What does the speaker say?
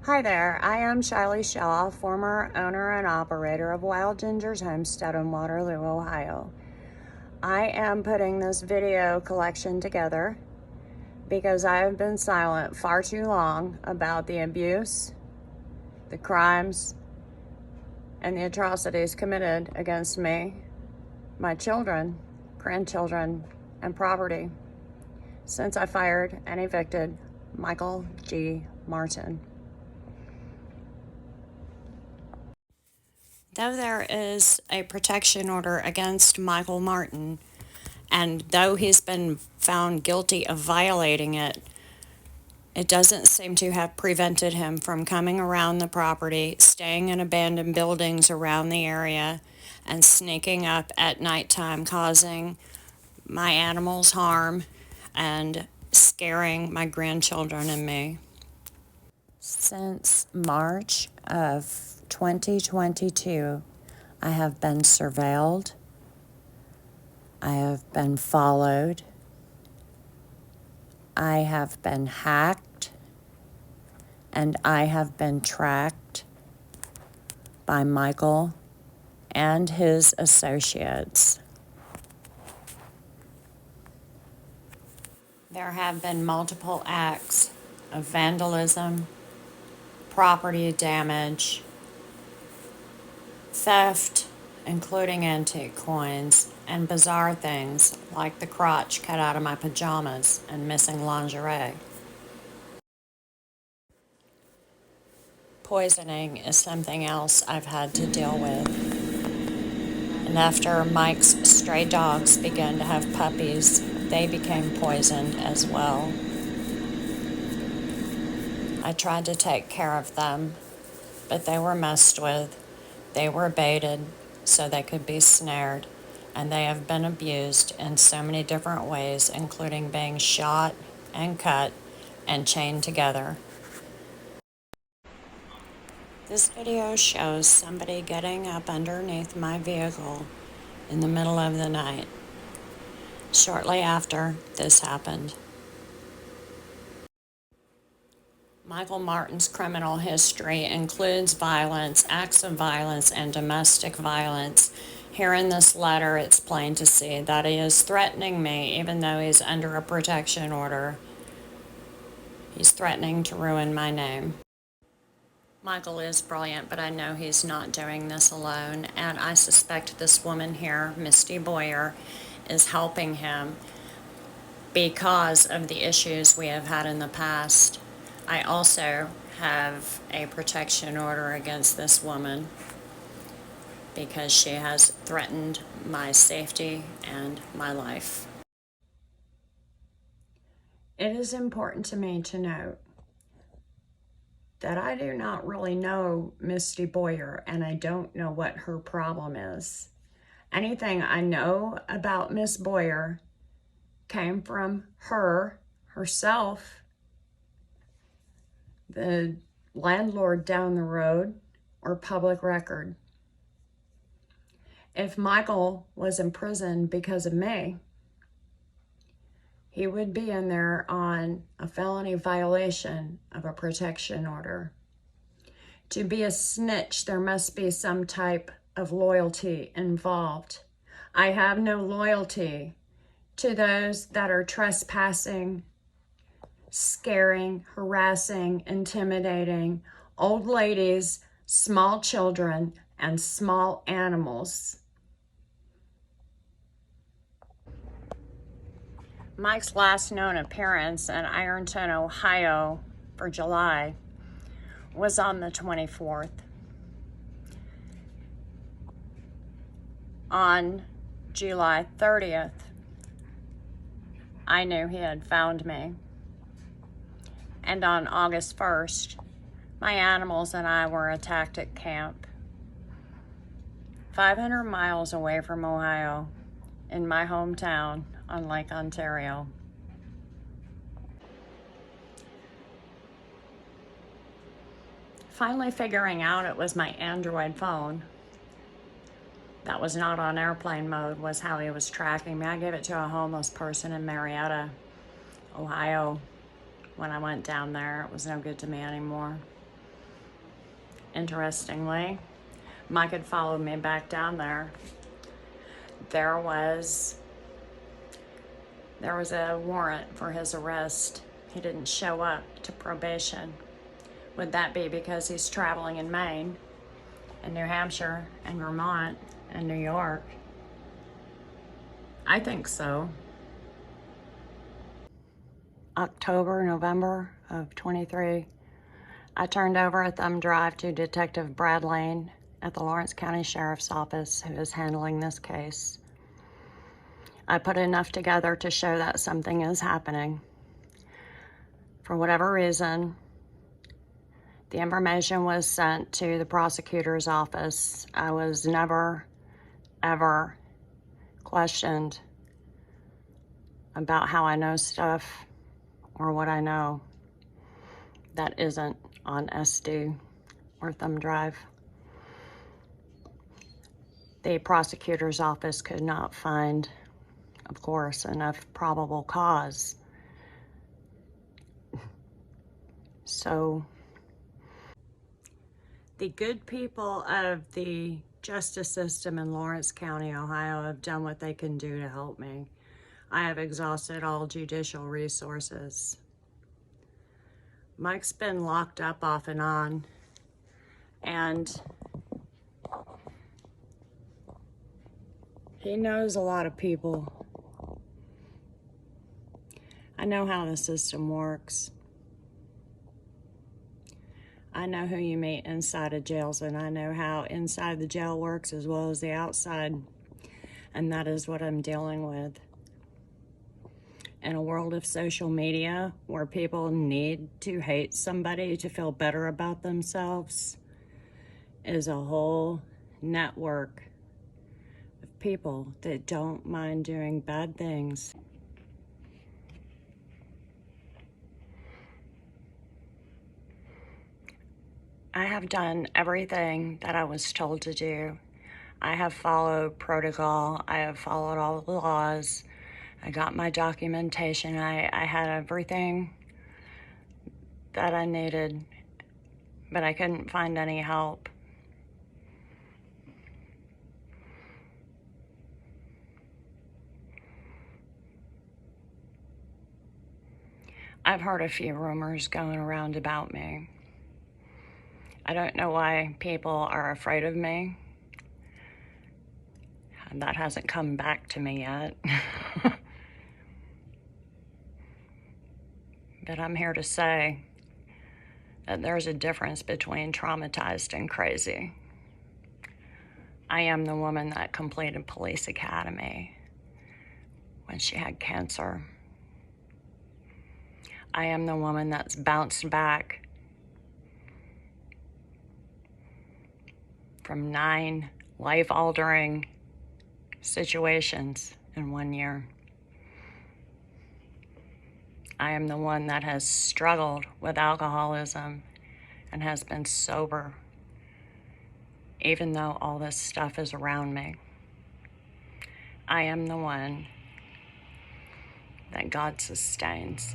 Hi there, I am Shiley Shaw, former owner and operator of Wild Ginger's Homestead in Waterloo, Ohio. I am putting this video collection together because I have been silent far too long about the abuse, the crimes, and the atrocities committed against me, my children, grandchildren, and property since I fired and evicted Michael G. Martin. Though there is a protection order against Michael Martin, and though he's been found guilty of violating it, it doesn't seem to have prevented him from coming around the property, staying in abandoned buildings around the area, and sneaking up at nighttime, causing my animals harm and scaring my grandchildren and me. Since March of 2022, I have been surveilled, I have been followed, I have been hacked, and I have been tracked by Michael and his associates. There have been multiple acts of vandalism, property damage, theft, including antique coins, and bizarre things like the crotch cut out of my pajamas and missing lingerie. Poisoning is something else I've had to deal with. And after Mike's stray dogs began to have puppies, they became poisoned as well. I tried to take care of them, but they were messed with. They were baited so they could be snared, and they have been abused in so many different ways, including being shot and cut and chained together. This video shows somebody getting up underneath my vehicle in the middle of the night, shortly after this happened. Michael Martin's criminal history includes violence, acts of violence, and domestic violence. Here in this letter, it's plain to see that he is threatening me, even though he's under a protection order. He's threatening to ruin my name. Michael is brilliant, but I know he's not doing this alone, and I suspect this woman here, Misty Boyer, is helping him because of the issues we have had in the past. I also have a protection order against this woman because she has threatened my safety and my life. It is important to me to note that I do not really know Misty Boyer, and I don't know what her problem is. Anything I know about Miss Boyer came from her herself, the landlord down the road, or public record. If Michael was in prison because of me, he would be in there on a felony violation of a protection order. To be a snitch, there must be some type of loyalty involved. I have no loyalty to those that are trespassing, scaring, harassing, intimidating old ladies, small children, and small animals. Mike's last known appearance in Ironton, Ohio for July was on the 24th. On July 30th, I knew he had found me. And on August 1st, my animals and I were attacked at camp, 500 miles away from Ohio, in my hometown on Lake Ontario. Finally figuring out it was my Android phone that was not on airplane mode was how he was tracking me. I gave it to a homeless person in Marietta, Ohio, when I went down there. It was no good to me anymore. Interestingly, Mike had followed me back down there. There was a warrant for his arrest. He didn't show up to probation. Would that be because he's traveling in Maine and New Hampshire and Vermont and New York? I think so. October, November of 23, I turned over a thumb drive to Detective Brad Lane at the Lawrence County Sheriff's Office, who is handling this case. I put enough together to show that something is happening. For whatever reason, the information was sent to the prosecutor's office. I was never, ever questioned about how I know stuff or what I know that isn't on SD or thumb drive. The prosecutor's office could not find, of course, enough probable cause. So the good people of the justice system in Lawrence County, Ohio, have done what they can do to help me. I have exhausted all judicial resources. Mike's been locked up off and on, and he knows a lot of people. I know how the system works. I know who you meet inside of jails, and I know how inside the jail works as well as the outside. And that is what I'm dealing with. In a world of social media where people need to hate somebody to feel better about themselves, is a whole network of people that don't mind doing bad things. I have done everything that I was told to do. I have followed protocol. I have followed all the laws. I got my documentation. I had everything that I needed, but I couldn't find any help. I've heard a few rumors going around about me. I don't know why people are afraid of me. That hasn't come back to me yet. But I'm here to say that there's a difference between traumatized and crazy. I am the woman that completed police academy when she had cancer. I am the woman that's bounced back from 9 life-altering situations in 1 year. I am the one that has struggled with alcoholism and has been sober, even though all this stuff is around me. I am the one that God sustains.